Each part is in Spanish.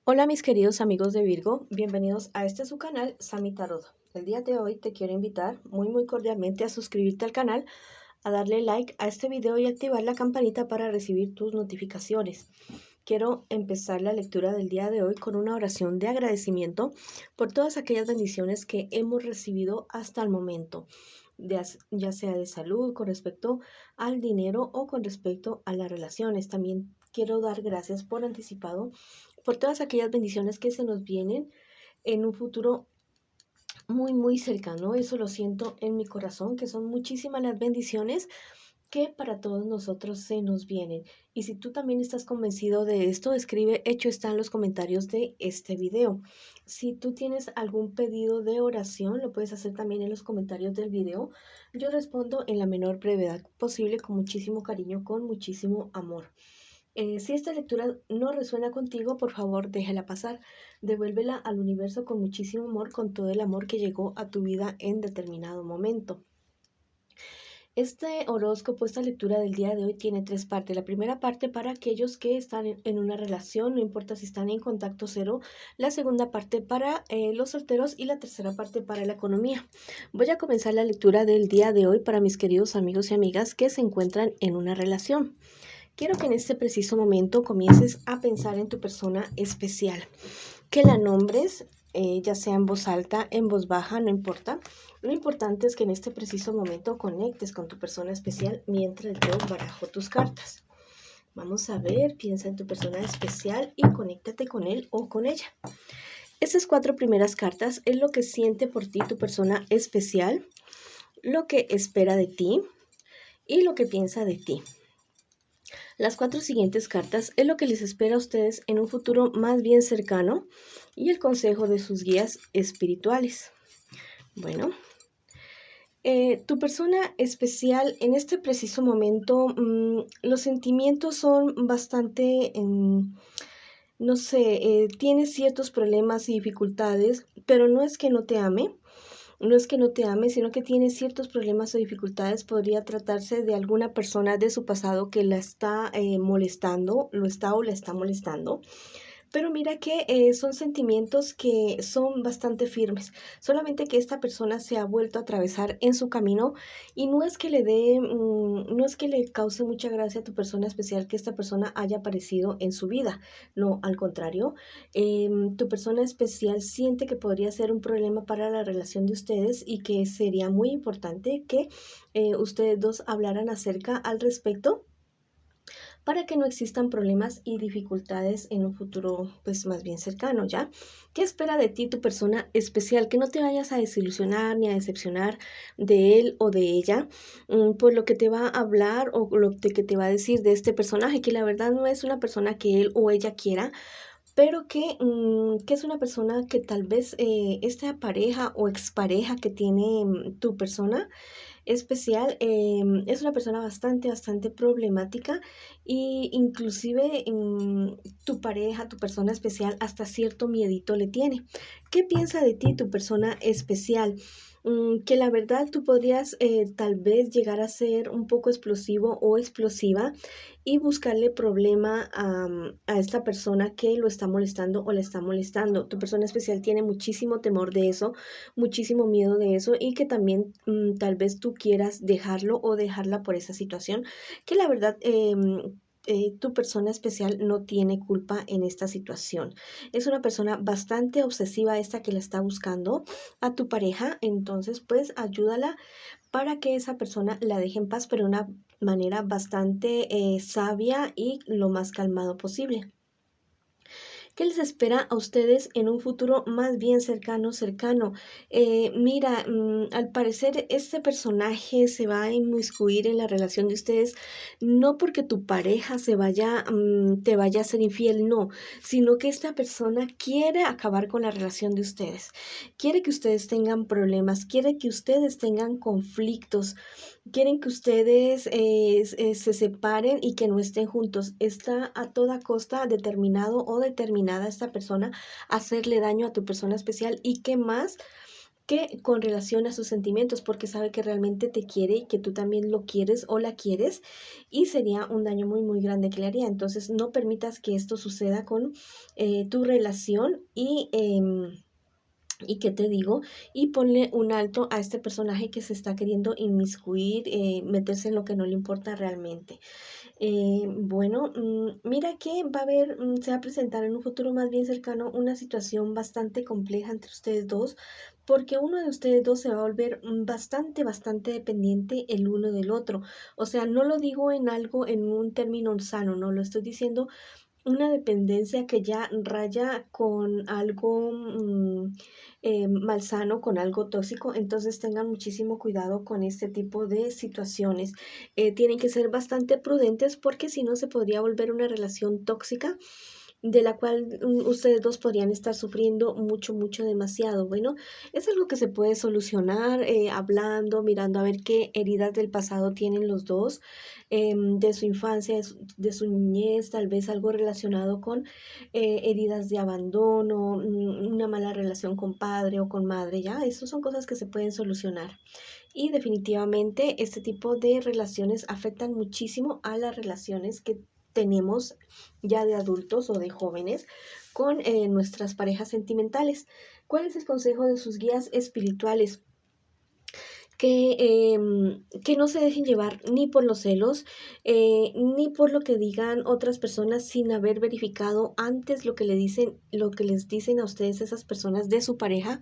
Hola mis queridos amigos de Virgo, bienvenidos a este su canal Sami Tarot. El día de hoy te quiero invitar muy cordialmente a suscribirte al canal, a darle like a este video y activar la campanita para recibir tus notificaciones. Quiero empezar la lectura del día de hoy con una oración de agradecimiento por todas aquellas bendiciones que hemos recibido hasta el momento, ya sea de salud, con respecto al dinero o con respecto a las relaciones. También quiero dar gracias por anticipado por todas aquellas bendiciones que se nos vienen en un futuro muy cercano. Eso lo siento en mi corazón, que son muchísimas las bendiciones que para todos nosotros se nos vienen. Y si tú también estás convencido de esto, escribe hecho está en los comentarios de este video. Si tú tienes algún pedido de oración, lo puedes hacer también en los comentarios del video. Yo respondo en la menor brevedad posible, con muchísimo cariño, con muchísimo amor. Si esta lectura no resuena contigo, por favor déjala pasar. Devuélvela al universo con muchísimo amor, con todo el amor que llegó a tu vida en determinado momento. Este horóscopo, esta lectura del día de hoy tiene tres partes. La primera parte para aquellos que están en una relación, no importa si están en contacto cero. La segunda parte para los solteros y la tercera parte para la economía. Voy a comenzar la lectura del día de hoy para mis queridos amigos y amigas que se encuentran en una relación. Quiero que en este preciso momento comiences a pensar en tu persona especial, que la nombres, ya sea en voz alta, en voz baja, no importa. Lo importante es que en este preciso momento conectes con tu persona especial mientras yo barajo tus cartas. Vamos a ver, piensa en tu persona especial y conéctate con él o con ella. Estas cuatro primeras cartas es lo que siente por ti tu persona especial, lo que espera de ti y lo que piensa de ti. Las cuatro siguientes cartas es lo que les espera a ustedes en un futuro más bien cercano y el consejo de sus guías espirituales. Bueno, tu persona especial en este preciso momento, los sentimientos son bastante, no sé, tiene ciertos problemas y dificultades, pero no es que no te ame. No es que no te ame, sino que tiene ciertos problemas o dificultades. Podría tratarse de alguna persona de su pasado que la está molestando, lo está o la está molestando. Pero mira que son sentimientos que son bastante firmes, solamente que esta persona se ha vuelto a atravesar en su camino y no es que le dé, no es que le cause mucha gracia a tu persona especial que esta persona haya aparecido en su vida, no, al contrario, tu persona especial siente que podría ser un problema para la relación de ustedes y que sería muy importante que ustedes dos hablaran acerca al respecto para que no existan problemas y dificultades en un futuro pues más bien cercano, ¿ya? ¿Qué espera de ti tu persona especial? Que no te vayas a desilusionar ni a decepcionar de él o de ella por lo que te va a hablar o que te va a decir de este personaje, que la verdad no es una persona que él o ella quiera, pero que es una persona que tal vez esta pareja o expareja que tiene tu persona especial, es una persona bastante problemática y inclusive tu pareja, tu persona especial, hasta cierto miedito le tiene. ¿Qué piensa de ti tu persona especial? Que la verdad tú podrías tal vez llegar a ser un poco explosivo o explosiva y buscarle problema a esta persona que lo está molestando o le está molestando. Tu persona especial tiene muchísimo temor de eso, muchísimo miedo de eso y que también tal vez tú quieras dejarlo o dejarla por esa situación, que la verdad tu persona especial no tiene culpa en esta situación. Es una persona bastante obsesiva esta que la está buscando a tu pareja, entonces pues ayúdala para que esa persona la deje en paz, pero de una manera bastante sabia y lo más calmado posible. ¿Qué les espera a ustedes en un futuro más bien cercano? Mira, al parecer este personaje se va a inmiscuir en la relación de ustedes, no porque tu pareja te vaya a ser infiel, no, sino que esta persona quiere acabar con la relación de ustedes, quiere que ustedes tengan problemas, quiere que ustedes tengan conflictos, quieren que ustedes se separen y que no estén juntos. Está a toda costa determinado o determinada esta persona a hacerle daño a tu persona especial y qué más que con relación a sus sentimientos, porque sabe que realmente te quiere y que tú también lo quieres o la quieres, y sería un daño muy, muy grande que le haría. Entonces, no permitas que esto suceda con tu relación y qué te digo, y ponle un alto a este personaje que se está queriendo inmiscuir, meterse en lo que no le importa realmente. Bueno, mira que va a haber, se va a presentar en un futuro más bien cercano una situación bastante compleja entre ustedes dos, porque uno de ustedes dos se va a volver bastante, bastante dependiente el uno del otro. O sea, no lo digo en algo, en un término sano, no, lo estoy diciendo una dependencia que ya raya con algo malsano, con algo tóxico. Entonces tengan muchísimo cuidado con este tipo de situaciones. Tienen que ser bastante prudentes porque si no se podría volver una relación tóxica de la cual ustedes dos podrían estar sufriendo mucho, mucho, demasiado. Bueno, es algo que se puede solucionar hablando, mirando a ver qué heridas del pasado tienen los dos, de su infancia, de su niñez, tal vez algo relacionado con heridas de abandono, una mala relación con padre o con madre, ya, eso son cosas que se pueden solucionar. Y definitivamente este tipo de relaciones afectan muchísimo a las relaciones que tenemos ya de adultos o de jóvenes con nuestras parejas sentimentales. ¿Cuál es el consejo de sus guías espirituales? Que no se dejen llevar ni por los celos, ni por lo que digan otras personas sin haber verificado antes lo que le dicen, lo que les dicen a ustedes esas personas de su pareja,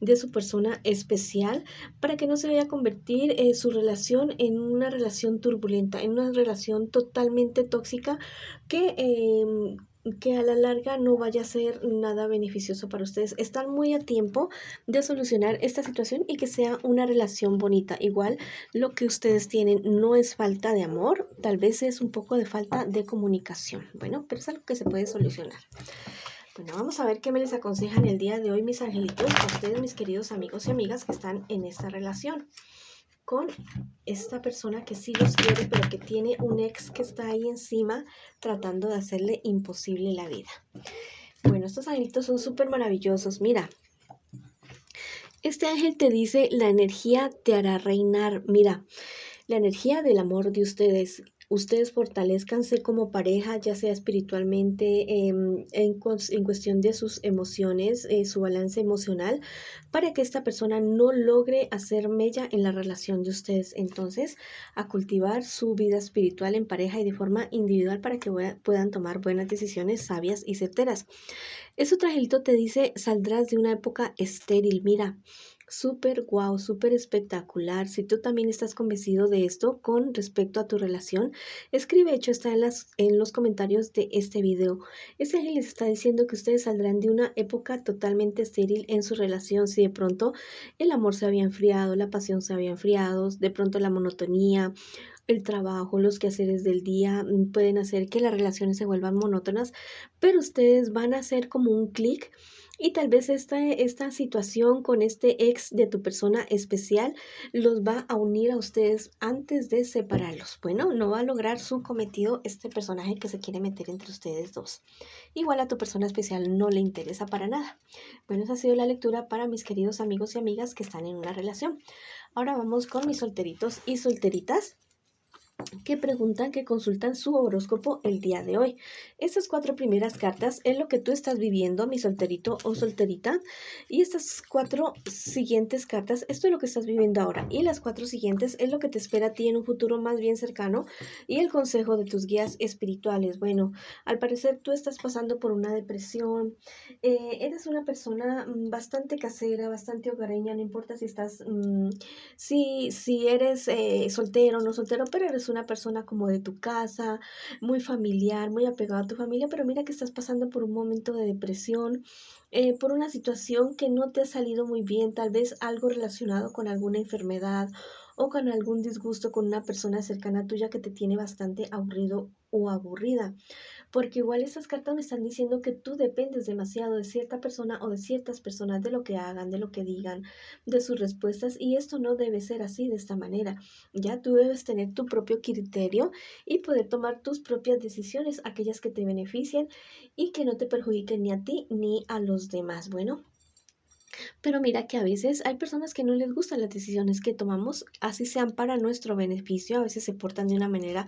de su persona especial, para que no se vaya a convertir su relación en una relación turbulenta, en una relación totalmente tóxica que a la larga no vaya a ser nada beneficioso para ustedes. Están muy a tiempo de solucionar esta situación y que sea una relación bonita. Igual lo que ustedes tienen no es falta de amor, tal vez es un poco de falta de comunicación. Bueno, pero es algo que se puede solucionar. Bueno, vamos a ver qué me les aconsejan el día de hoy, mis angelitos, a ustedes, mis queridos amigos y amigas que están en esta relación con esta persona que sí los quiere, pero que tiene un ex que está ahí encima tratando de hacerle imposible la vida. Bueno, estos angelitos son súper maravillosos. Mira, este ángel te dice, la energía te hará reinar. Mira, la energía del amor de ustedes. Ustedes fortalezcanse como pareja, ya sea espiritualmente, en cuestión de sus emociones, su balance emocional, para que esta persona no logre hacer mella en la relación de ustedes. Entonces, a cultivar su vida espiritual en pareja y de forma individual para que puedan tomar buenas decisiones sabias y certeras. Eso trajito te dice, saldrás de una época estéril. Mira, súper guau, súper espectacular. Si tú también estás convencido de esto con respecto a tu relación, escribe, hecho está en los comentarios de este video. Este ángel les está diciendo que ustedes saldrán de una época totalmente estéril en su relación. Si de pronto el amor se había enfriado, la pasión se había enfriado, de pronto la monotonía, el trabajo, los quehaceres del día pueden hacer que las relaciones se vuelvan monótonas, pero ustedes van a hacer como un clic y tal vez esta situación con este ex de tu persona especial los va a unir a ustedes antes de separarlos. Bueno, no va a lograr su cometido este personaje que se quiere meter entre ustedes dos. Igual a tu persona especial no le interesa para nada. Bueno, esa ha sido la lectura para mis queridos amigos y amigas que están en una relación. Ahora vamos con mis solteritos y solteritas que preguntan, que consultan su horóscopo el día de hoy. Estas 4 primeras cartas es lo que tú estás viviendo, mi solterito o solterita, y estas 4 siguientes cartas, esto es lo que estás viviendo ahora, y las 4 siguientes es lo que te espera a ti en un futuro más bien cercano, y el consejo de tus guías espirituales. Bueno, al parecer tú estás pasando por una depresión, eres una persona bastante casera, bastante hogareña, no importa si estás si eres soltero o no soltero, pero eres una persona como de tu casa, muy familiar, muy apegado a tu familia, pero mira que estás pasando por un momento de depresión, por una situación que no te ha salido muy bien, tal vez algo relacionado con alguna enfermedad o con algún disgusto con una persona cercana tuya que te tiene bastante aburrido o aburrida, porque igual estas cartas me están diciendo que tú dependes demasiado de cierta persona o de ciertas personas, de lo que hagan, de lo que digan, de sus respuestas, y esto no debe ser así, de esta manera. Ya tú debes tener tu propio criterio y poder tomar tus propias decisiones, aquellas que te beneficien y que no te perjudiquen ni a ti ni a los demás. Bueno, Pero mira que a veces hay personas que no les gustan las decisiones que tomamos, así sean para nuestro beneficio, a veces se portan de una manera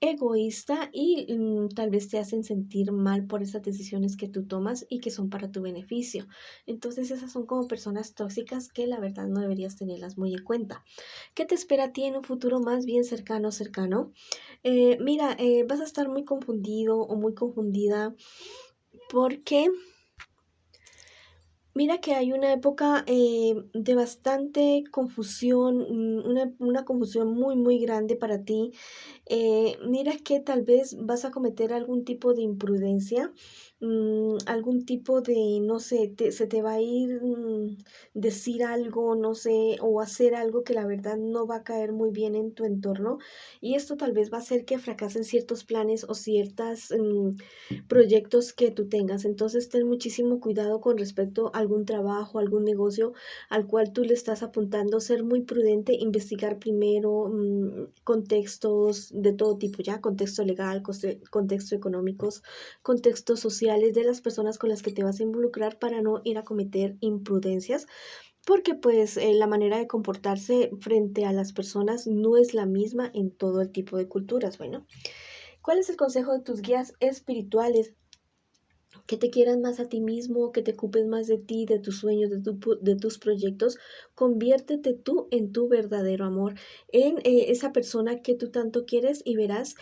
egoísta y tal vez te hacen sentir mal por esas decisiones que tú tomas y que son para tu beneficio. Entonces esas son como personas tóxicas que la verdad no deberías tenerlas muy en cuenta. ¿Qué te espera a ti en un futuro más bien cercano? Mira, vas a estar muy confundido o muy confundida porque mira que hay una época de bastante confusión, una confusión muy grande para ti. Mira que tal vez vas a cometer algún tipo de imprudencia, algún tipo de, no sé, se te va a ir decir algo, no sé, o hacer algo que la verdad no va a caer muy bien en tu entorno. Y esto tal vez va a hacer que fracasen ciertos planes o ciertos proyectos que tú tengas. Entonces, ten muchísimo cuidado con respecto a algún trabajo, algún negocio al cual tú le estás apuntando, ser muy prudente, investigar primero contextos de todo tipo, ya, contexto legal, contexto económicos, contextos sociales de las personas con las que te vas a involucrar para no ir a cometer imprudencias, porque pues la manera de comportarse frente a las personas no es la misma en todo el tipo de culturas. Bueno, ¿cuál es el consejo de tus guías espirituales? Que te quieras más a ti mismo, que te ocupes más de ti, de tus sueños, de tus proyectos. Conviértete tú en tu verdadero amor, en esa persona que tú tanto quieres y verás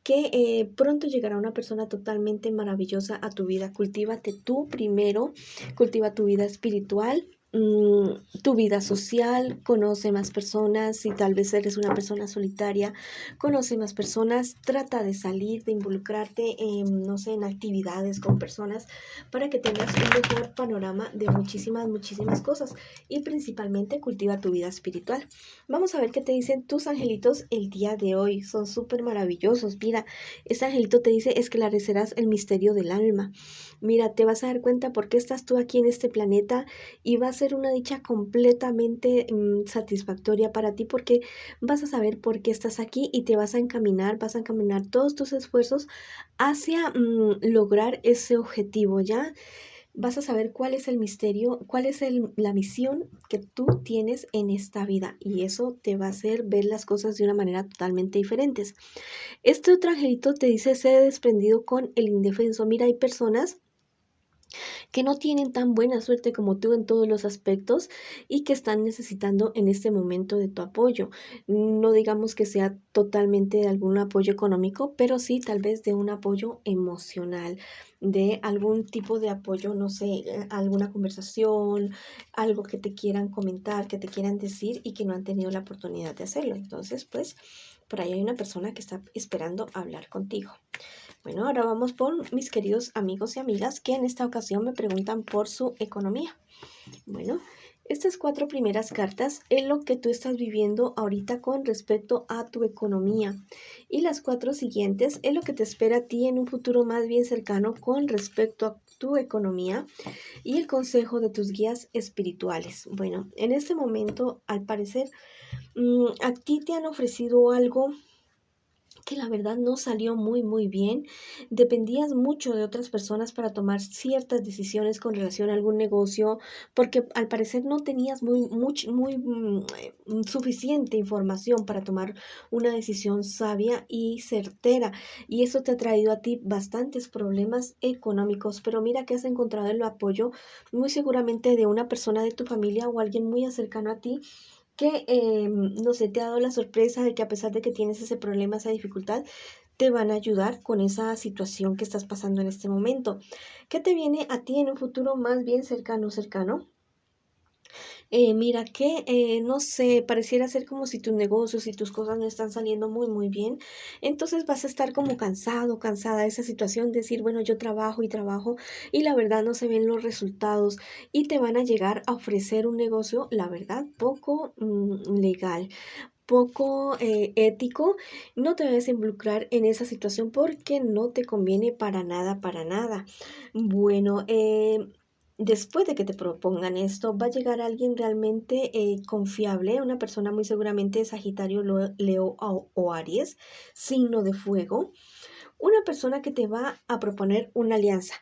que pronto llegará una persona totalmente maravillosa a tu vida. Cultívate tú primero, cultiva tu vida espiritual, tu vida social, conoce más personas, si tal vez eres una persona solitaria, conoce más personas, trata de salir, de involucrarte en, no sé, en actividades con personas para que tengas un mejor panorama de muchísimas cosas y principalmente cultiva tu vida espiritual. Vamos a ver qué te dicen tus angelitos el día de hoy. Son súper maravillosos. Mira, este angelito te dice esclarecerás el misterio del alma. Mira, te vas a dar cuenta por qué estás tú aquí en este planeta y va a ser una dicha completamente satisfactoria para ti porque vas a saber por qué estás aquí y te vas a encaminar todos tus esfuerzos hacia lograr ese objetivo, ¿ya? Vas a saber cuál es el misterio, cuál es la misión que tú tienes en esta vida y eso te va a hacer ver las cosas de una manera totalmente diferentes. Este otro angelito te dice, sé desprendido con el indefenso. Mira, hay personas que no tienen tan buena suerte como tú en todos los aspectos y que están necesitando en este momento de tu apoyo. No digamos que sea totalmente de algún apoyo económico, pero sí tal vez de un apoyo emocional, de algún tipo de apoyo, no sé, alguna conversación, algo que te quieran comentar, que te quieran decir y que no han tenido la oportunidad de hacerlo. Entonces, pues, por ahí hay una persona que está esperando hablar contigo. Bueno, ahora vamos por mis queridos amigos y amigas que en esta ocasión me preguntan por su economía. Bueno, estas 4 primeras cartas es lo que tú estás viviendo ahorita con respecto a tu economía. Y las 4 siguientes es lo que te espera a ti en un futuro más bien cercano con respecto a tu economía y el consejo de tus guías espirituales. Bueno, en este momento, al parecer, a ti te han ofrecido algo que la verdad no salió muy bien. Dependías mucho de otras personas para tomar ciertas decisiones con relación a algún negocio, porque al parecer no tenías suficiente información para tomar una decisión sabia y certera. Y eso te ha traído a ti bastantes problemas económicos. Pero mira que has encontrado el apoyo muy seguramente de una persona de tu familia o alguien muy cercano a ti que, no sé, te ha dado la sorpresa de que a pesar de que tienes ese problema, esa dificultad, te van a ayudar con esa situación que estás pasando en este momento. ¿Qué te viene a ti en un futuro más bien cercano? Mira que, no sé, pareciera ser como si tus negocios y tus cosas no están saliendo muy bien. Entonces vas a estar como cansado, cansada de esa situación, decir, bueno, yo trabajo y trabajo y la verdad no se ven los resultados y te van a llegar a ofrecer un negocio, la verdad, poco legal, poco ético. No te debes involucrar en esa situación porque no te conviene para nada. Bueno, después de que te propongan esto, va a llegar alguien realmente confiable, una persona muy seguramente de Sagitario, Leo o Aries, signo de fuego, una persona que te va a proponer una alianza.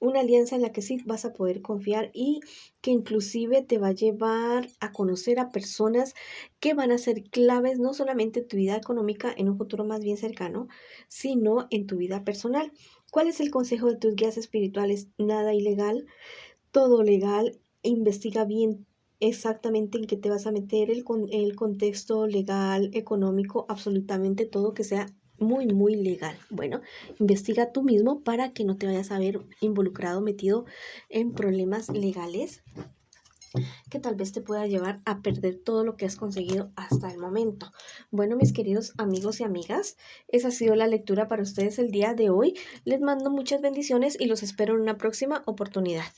una alianza en la que sí vas a poder confiar y que inclusive te va a llevar a conocer a personas que van a ser claves no solamente en tu vida económica en un futuro más bien cercano, sino en tu vida personal. ¿Cuál es el consejo de tus guías espirituales? Nada ilegal, todo legal. Investiga bien exactamente en qué te vas a meter, el contexto legal, económico, absolutamente todo que sea muy, muy legal. Bueno, investiga tú mismo para que no te vayas a ver involucrado, metido en problemas legales que tal vez te pueda llevar a perder todo lo que has conseguido hasta el momento. Bueno, mis queridos amigos y amigas, esa ha sido la lectura para ustedes el día de hoy. Les mando muchas bendiciones y los espero en una próxima oportunidad.